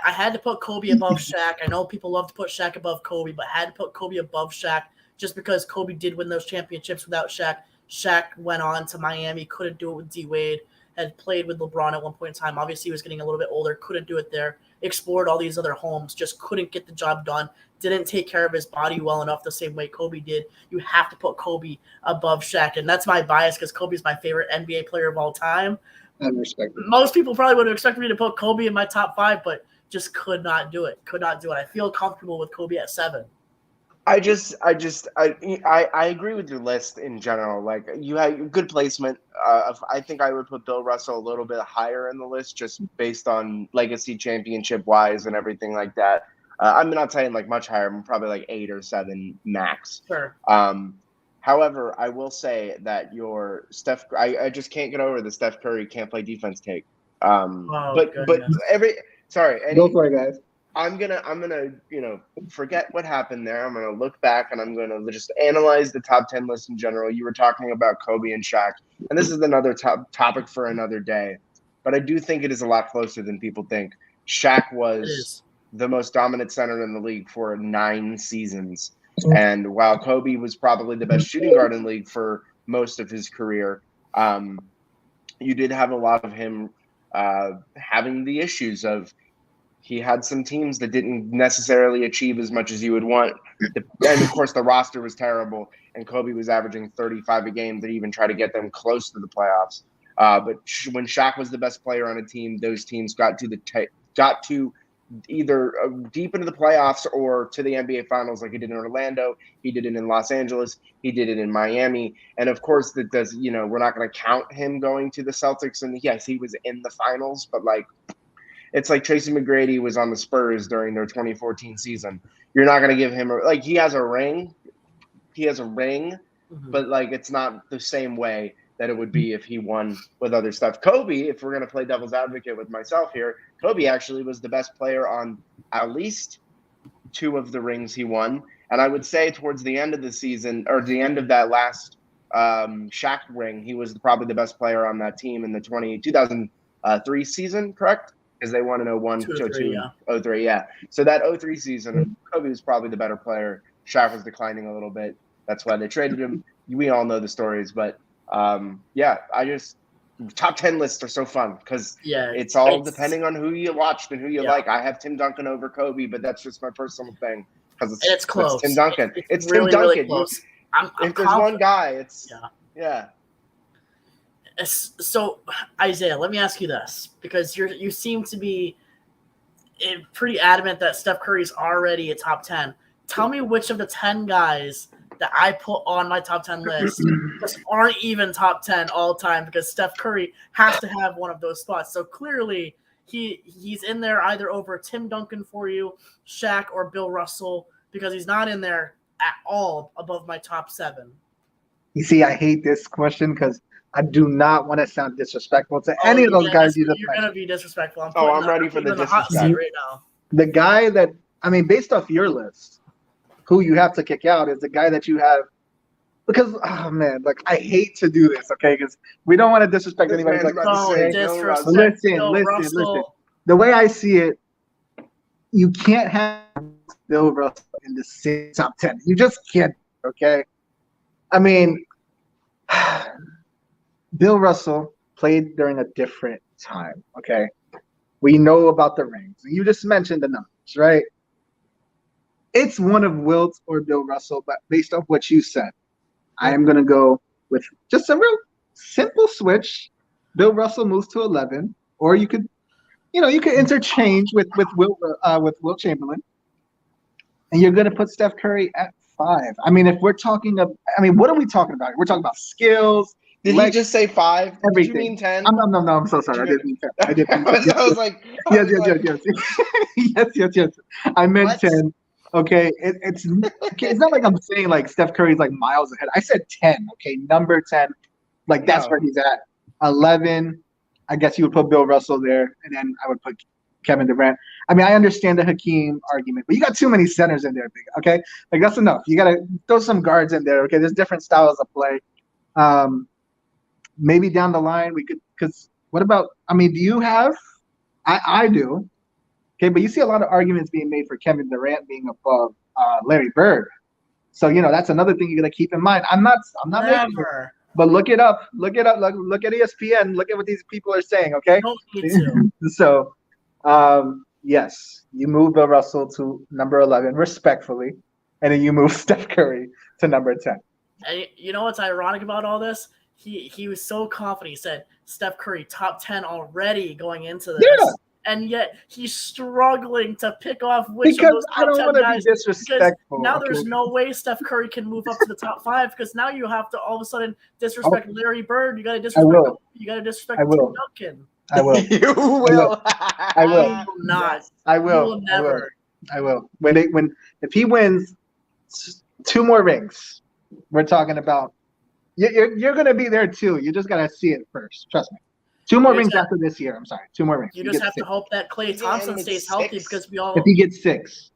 had to put Kobe above Shaq. I know people love to put Shaq above Kobe, but I had to put Kobe above Shaq just because Kobe did win those championships without Shaq. Shaq went on to Miami, couldn't do it with D-Wade, had played with LeBron at one point in time. Obviously, he was getting a little bit older, couldn't do it there, explored all these other homes, just couldn't get the job done, didn't take care of his body well enough the same way Kobe did. You have to put Kobe above Shaq, and that's my bias because Kobe's my favorite NBA player of all time. I respect it. Most people probably would have expected me to put Kobe in my top 5, but just could not do it. I feel comfortable with Kobe at 7. I agree with your list in general. Like you had good placement. I think I would put Bill Russell a little bit higher in the list just based on legacy championship wise and everything like that. I'm not saying like much higher. I'm probably like 8 or 7 max. Sure. However, I will say that your Steph, I just can't get over the Steph Curry can't play defense take. But Go for it, guys. I'm gonna forget what happened there. I'm gonna look back and I'm gonna just analyze the top 10 list in general. You were talking about Kobe and Shaq, and this is another topic for another day. But I do think it is a lot closer than people think. Shaq was the most dominant center in the league for 9 seasons. And while Kobe was probably the best shooting guard in the league for most of his career, you did have a lot of him having the issues of he had some teams that didn't necessarily achieve as much as you would want. And, of course, the roster was terrible, and Kobe was averaging 35 a game to even try to get them close to the playoffs. But when Shaq was the best player on a team, those teams got to either deep into the playoffs or to the NBA Finals, like he did in Orlando. He did it in Los Angeles. He did it in Miami. And of course, we're not going to count him going to the Celtics. And yes, he was in the finals, but it's like Tracy McGrady was on the Spurs during their 2014 season. You're not going to give him he has a ring. But it's not the same way that it would be if he won with other stuff. Kobe, if we're going to play devil's advocate with myself here, Kobe actually was the best player on at least 2 of the rings he won. And I would say towards the end of the season, or the end of that last Shaq ring, he was probably the best player on that team in the 2003 season, correct? Because they won in 01, 02, 03, yeah. So that 03 season, Kobe was probably the better player. Shaq was declining a little bit. That's why they traded him. We all know the stories, but yeah, top 10 lists are so fun because it's all depending on who you watched and who you like. I have Tim Duncan over Kobe, but that's just my personal thing because it's close. It's Tim Duncan. It's really, Tim Duncan. Really close. If there's one guy, it's yeah. So Isaiah, let me ask you this because you seem to be pretty adamant that Steph Curry's already a top 10. Tell me which of the 10 guys that I put on my top 10 list just aren't even top 10 all time because Steph Curry has to have one of those spots. So clearly he's in there either over Tim Duncan for you, Shaq, or Bill Russell because he's not in there at all above my top 7. You see, I hate this question because I do not want to sound disrespectful to any of those guys you just mentioned. You're going to be disrespectful. I'm ready for the disrespect right now. The guy that, based off your list, who you have to kick out is the guy that you have because, oh man, like I hate to do this, okay? Because we don't want to disrespect anybody. Listen. The way I see it, you can't have Bill Russell in the same top 10. You just can't, okay? Bill Russell played during a different time, okay? We know about the rings. You just mentioned the numbers, right? It's one of Wilt or Bill Russell, but based off what you said, I am going to go with just a real simple switch. Bill Russell moves to 11, or you could interchange with Wilt Chamberlain, and you're going to put Steph Curry at 5. If we're talking what are we talking about? We're talking about skills. Did he just say 5? Everything. Did you mean 10? No, I'm so sorry. I didn't mean 10. I was like, yes. Yes. I meant 10. Okay, it's not like I'm saying like Steph Curry's like miles ahead. I said 10. Okay, number 10, like that's where he's at. 11, I guess you would put Bill Russell there, and then I would put Kevin Durant. I understand the Hakeem argument, but you got too many centers in there, big. Okay, like that's enough. You gotta throw some guards in there. Okay, there's different styles of play. Maybe down the line we could. Because what about? Do you have? I do. Okay, but you see a lot of arguments being made for Kevin Durant being above Larry Bird. So that's another thing you got to keep in mind. I'm not making it, but look it up. Look at ESPN. Look at what these people are saying. Okay. Don't need to. So, yes, you move Bill Russell to number 11 respectfully, and then you move Steph Curry to number 10. And you know what's ironic about all this? He was so confident. He said Steph Curry top 10 already going into this. Yeah. And yet he's struggling to pick off which of those top 10 guys. I don't want to be disrespectful. Now there's no way Steph Curry can move up to the top 5 because now you have to all of a sudden disrespect Larry Bird. You got to disrespect. You got to disrespect Tim Duncan. I will. You will. I will. I will not. I will. You will never. I will. If he wins 2 more rings, we're talking about. You're going to be there too. You just got to see it first. Trust me. 2 more rings after this year. I'm sorry. 2 more rings. You just have to hope that Klay Thompson stays healthy because we all. If he gets 6.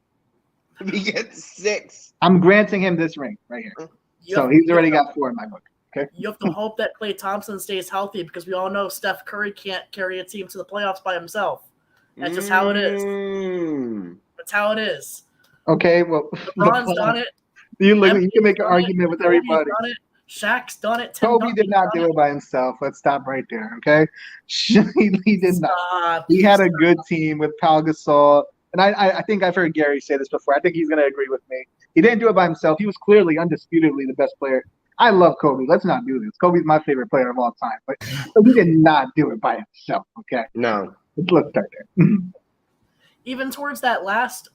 If he gets 6. I'm granting him this ring right here. So he's already got 4 in my book. Okay. You have to hope that Klay Thompson stays healthy because we all know Steph Curry can't carry a team to the playoffs by himself. That's just how it is. That's how it is. Okay. Well, LeBron's done it. You can make an argument with everybody. Shaq's done it. Kobe did not do it by himself. Let's stop right there, okay? He did not. He had a good team with Pau Gasol. And I think I've heard Gary say this before. I think he's going to agree with me. He didn't do it by himself. He was clearly, undisputedly the best player. I love Kobe. Let's not do this. Kobe's my favorite player of all time. But he did not do it by himself, okay? No. Let's start there. Even towards that last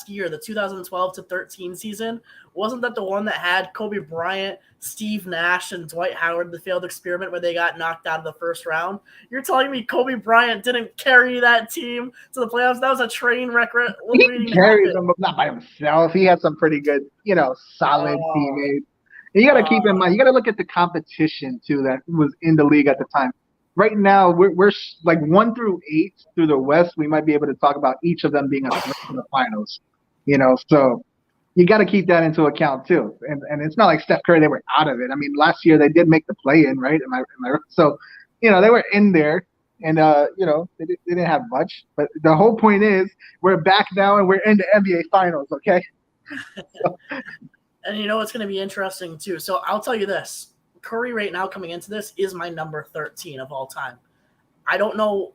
year, the 2012 to 13 season, wasn't that the one that had Kobe Bryant, Steve Nash, and Dwight Howard, the failed experiment where they got knocked out of the first round? You're telling me Kobe Bryant didn't carry that team to the playoffs? That was a train wreck. He carried them, not by himself. He had some pretty good, solid teammates. And you got to keep in mind, you got to look at the competition, too, that was in the league at the time. right now we're like 1 through 8 through the West. We might be able to talk about each of them being a threat to the finals. So you got to keep that into account too. And it's not like Steph Curry, they were out of it. I mean, last year they did make the play in, right? Am I right? So, they were in there, and they didn't have much. But the whole point is we're back now and we're in the NBA Finals. Okay. And what's going to be interesting too. So I'll tell you this: Curry right now coming into this is my number 13 of all time. I don't know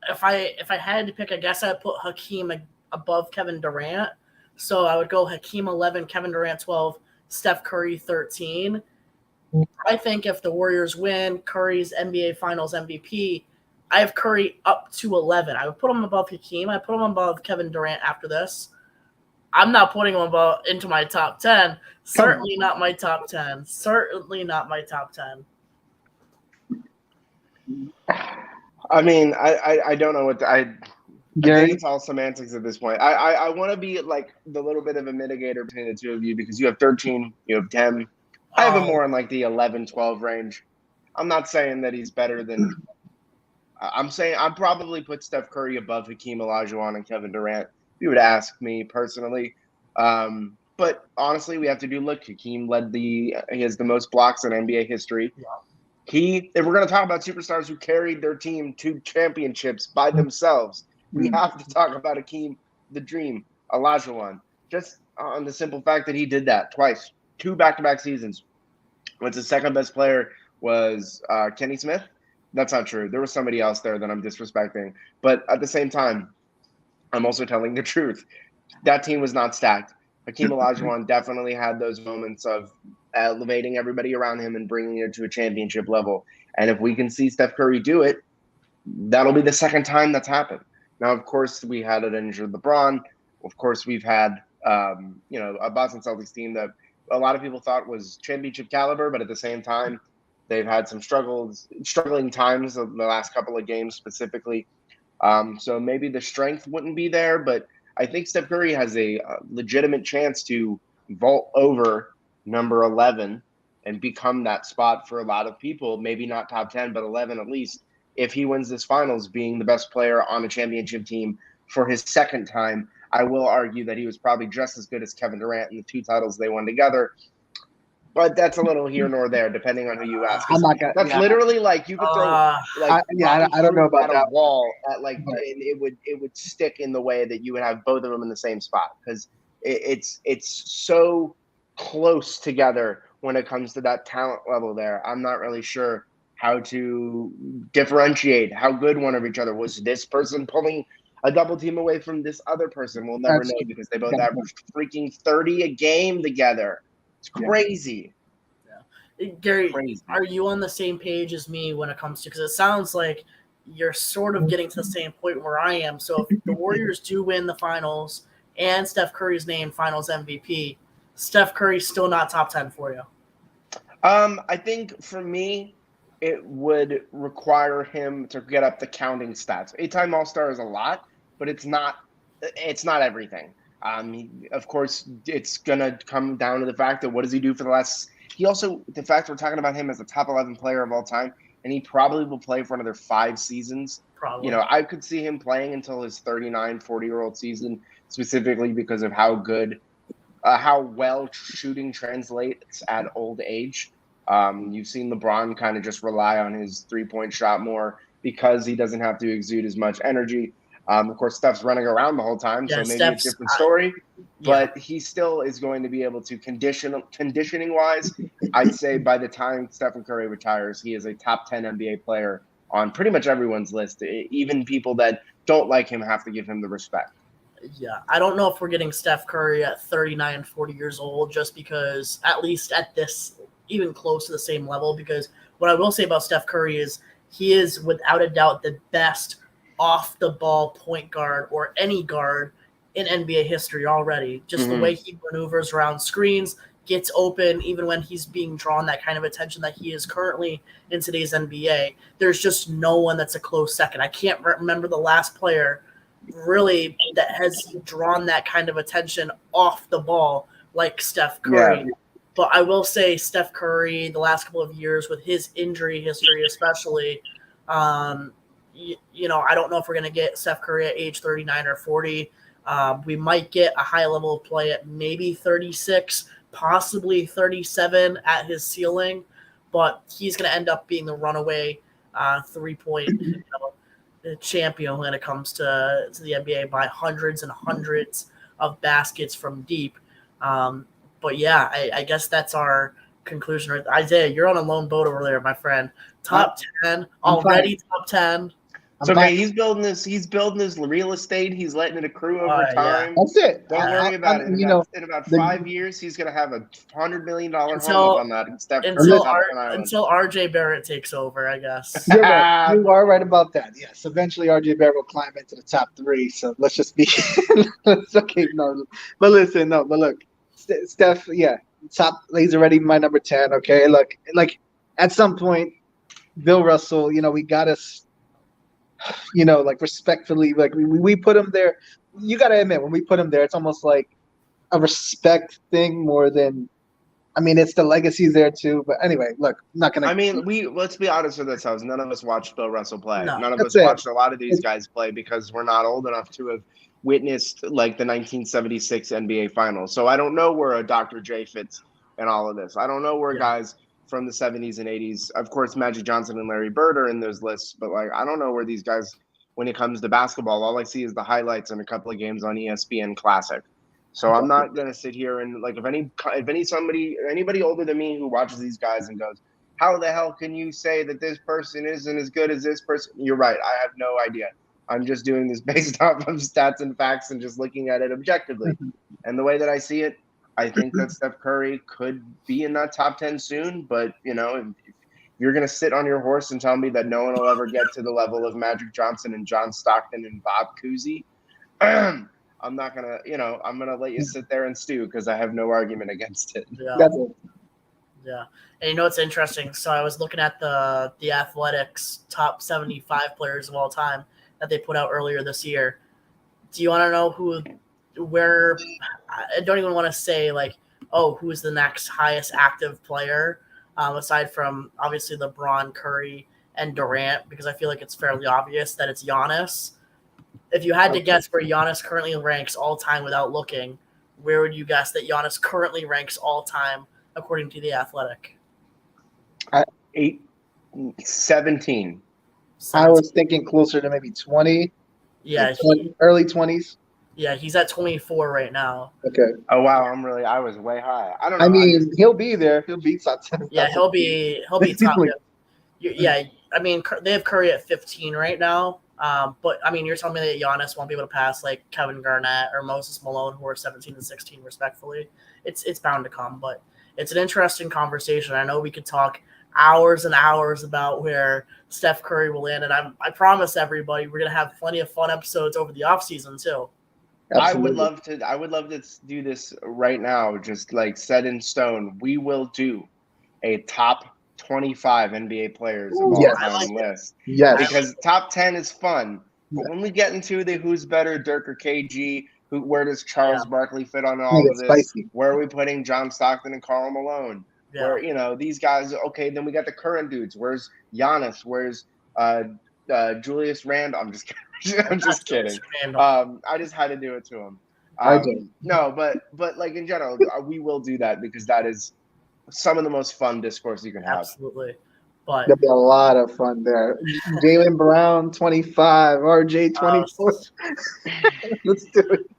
if I had to pick. I guess I'd put Hakeem above Kevin Durant. So I would go Hakeem 11, Kevin Durant 12, Steph Curry 13. I think if the Warriors win, Curry's NBA Finals MVP, I have Curry up to 11. I would put him above Hakeem. I put him above Kevin Durant after this. I'm not putting him into my top 10. Certainly not my top 10. Certainly not my top 10. I mean, I don't know what I think it's all semantics at this point. I want to be like the little bit of a mitigator between the two of you because you have 13, you have 10. I have him more in like the 11, 12 range. I'm not saying that he's better than – I'm saying I'd probably put Steph Curry above Hakeem Olajuwon and Kevin Durant, if you would ask me personally. But honestly, we have to look. Hakeem he has the most blocks in NBA history. Yeah. If we're going to talk about superstars who carried their team to championships by themselves, we have to talk about Hakeem the Dream Olajuwon. Just on the simple fact that he did that twice, 2 back-to-back seasons. What's his second best player was Kenny Smith. That's not true. There was somebody else there that I'm disrespecting. But at the same time, I'm also telling the truth. That team was not stacked. Hakeem Olajuwon definitely had those moments of elevating everybody around him and bringing it to a championship level. And if we can see Steph Curry do it, that'll be the second time that's happened. Now, of course, we had an injured LeBron. Of course, we've had, a Boston Celtics team that a lot of people thought was championship caliber, but at the same time, they've had some struggling times of the last couple of games specifically. So maybe the strength wouldn't be there, but I think Steph Curry has a legitimate chance to vault over number 11 and become that spot for a lot of people, maybe not top 10, but 11 at least, if he wins this finals, being the best player on a championship team for his second time. I will argue that he was probably just as good as Kevin Durant in the 2 titles they won together. But that's a little here nor there, depending on who you ask. Literally like you could throw I don't know about that wall at and it would stick in the way that you would have both of them in the same spot because it's so close together when it comes to that talent level there. I'm not really sure how to differentiate how good one of each other was. This person pulling a double team away from this other person? We'll never know because they both averaged freaking 30 a game together. It's crazy. Yeah. Gary, are you on the same page as me when it comes to, because it sounds like you're sort of getting to the same point where I am. So if the Warriors do win the finals and Steph Curry's named finals MVP, Steph Curry's still not top 10 for you? I think for me, it would require him to get up the counting stats. 8-time All-Star is a lot, but it's not everything. Of course, it's going to come down to the fact that what does he do for the fact we're talking about him as a top 11 player of all time, and he probably will play for another 5 seasons. Probably. I could see him playing until his 39, 40-year-old season, specifically because of how well shooting translates at old age. You've seen LeBron kind of just rely on his 3-point shot more because he doesn't have to exude as much energy. Of course, Steph's running around the whole time, so maybe it's a different story. But he still is going to be able to conditioning-wise, I'd say by the time Stephen Curry retires, he is a top 10 NBA player on pretty much everyone's list. Even people that don't like him have to give him the respect. Yeah, I don't know if we're getting Steph Curry at 39, 40 years old just because, at least at this, even close to the same level, because what I will say about Steph Curry is he is without a doubt the best off-the-ball point guard or any guard in NBA history already. Just the way he maneuvers around screens, gets open, even when he's being drawn that kind of attention that he is currently in today's NBA. There's just no one that's a close second. I can't remember the last player really that has drawn that kind of attention off the ball like Steph Curry. Yeah. But I will say Steph Curry, the last couple of years with his injury history especially, I don't know if we're going to get Steph Curry at age 39 or 40. We might get a high level of play at maybe 36, possibly 37 at his ceiling, but he's going to end up being the runaway 3-point champion when it comes to the NBA by hundreds and hundreds of baskets from deep. But yeah, I guess that's our conclusion. Right? Isaiah, you're on a lone boat over there, my friend. Top 10 already. Top 10. It's okay. He's building this real estate. He's letting it accrue over time. Yeah. That's it. Don't worry about it. In about 5 years, he's gonna have $100 million home on that until RJ Barrett takes over, I guess. You're right. You are right about that. Yes. Eventually, RJ Barrett will climb into the top 3. So let's just be. Okay. No, but listen. No, but look, Steph. Yeah, he's already my number 10. Okay. Look, like at some point, Bill Russell. We got to. Like respectfully, like we put him there. You got to admit, when we put him there, it's almost like a respect thing more than. I mean, it's the legacy's there too. But anyway, look, I'm not gonna. I mean, let's be honest with ourselves. None of us watched Bill Russell play. No. None of us watched a lot of these guys play because we're not old enough to have witnessed like the 1976 NBA Finals. So I don't know where a Dr. J fits in all of this. I don't know where guys from the 70s and 80s. Of course, Magic Johnson and Larry Bird are in those lists, but like I don't know where these guys, when it comes to basketball, all I see is the highlights and a couple of games on ESPN Classic. So I'm not gonna sit here and like if anybody older than me who watches these guys and goes, how the hell can you say that this person isn't as good as this person? You're right. I have no idea. I'm just doing this based off of stats and facts and just looking at it objectively. And the way that I see it, I think that Steph Curry could be in that top 10 soon, but if you're going to sit on your horse and tell me that no one will ever get to the level of Magic Johnson and John Stockton and Bob Cousy, I'm not going to, I'm going to let you sit there and stew because I have no argument against it. Yeah. And what's interesting? So I was looking at the Athletics top 75 players of all time that they put out earlier this year. Do you want to know where I don't even want to say like, who's the next highest active player aside from obviously LeBron, Curry, and Durant, because I feel like it's fairly obvious that it's Giannis. If you had to guess where Giannis currently ranks all time without looking, where would you guess that Giannis currently ranks all time according to The Athletic? 17. I was thinking closer to maybe 20. Yeah. Early 20s. Yeah, he's at 24 right now. Okay. Oh wow, I was way high. I don't know. I mean, he'll be there. He'll be top 10. Yeah, he'll be top 10. Yeah, I mean, they have Curry at 15 right now. But I mean, you're telling me that Giannis won't be able to pass like Kevin Garnett or Moses Malone, who are 17 and 16 respectfully. It's bound to come, but it's an interesting conversation. I know we could talk hours and hours about where Steph Curry will land, and I promise everybody we're gonna have plenty of fun episodes over the offseason too. Absolutely. I would love to do this right now, just like set in stone. We will do a top 25 NBA players of all time list. Yes. Because top 10 is fun. But when we get into the who's better, Dirk or KG, where does Charles Barkley fit on all of this? Spicy. Where are we putting John Stockton and Karl Malone? Yeah. Where, these guys, okay, then we got the current dudes. Where's Giannis? Where's Julius Randle? I'm just kidding. I'm just kidding. I just had to do it to him. No, but like in general, we will do that because that is some of the most fun discourse you can have. Absolutely. But there'll be a lot of fun there. Jaylen Brown, 25. RJ, 24. Let's do it.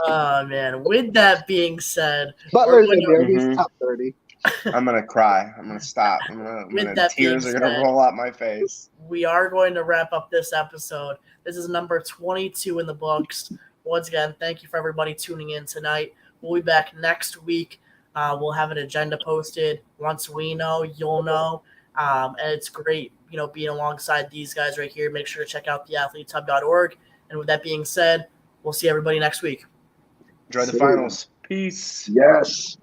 Oh, man. With that being said, Butler's in there. He's top 30. I'm going to cry. I'm going to stop. Tears are going to roll out my face. We are going to wrap up this episode. This is number 22 in the books. Once again, thank you for everybody tuning in tonight. We'll be back next week. We'll have an agenda posted. Once we know, you'll know. And it's great, being alongside these guys right here. Make sure to check out theathletehub.org. And with that being said, we'll see everybody next week. Enjoy the finals. Peace. Yes.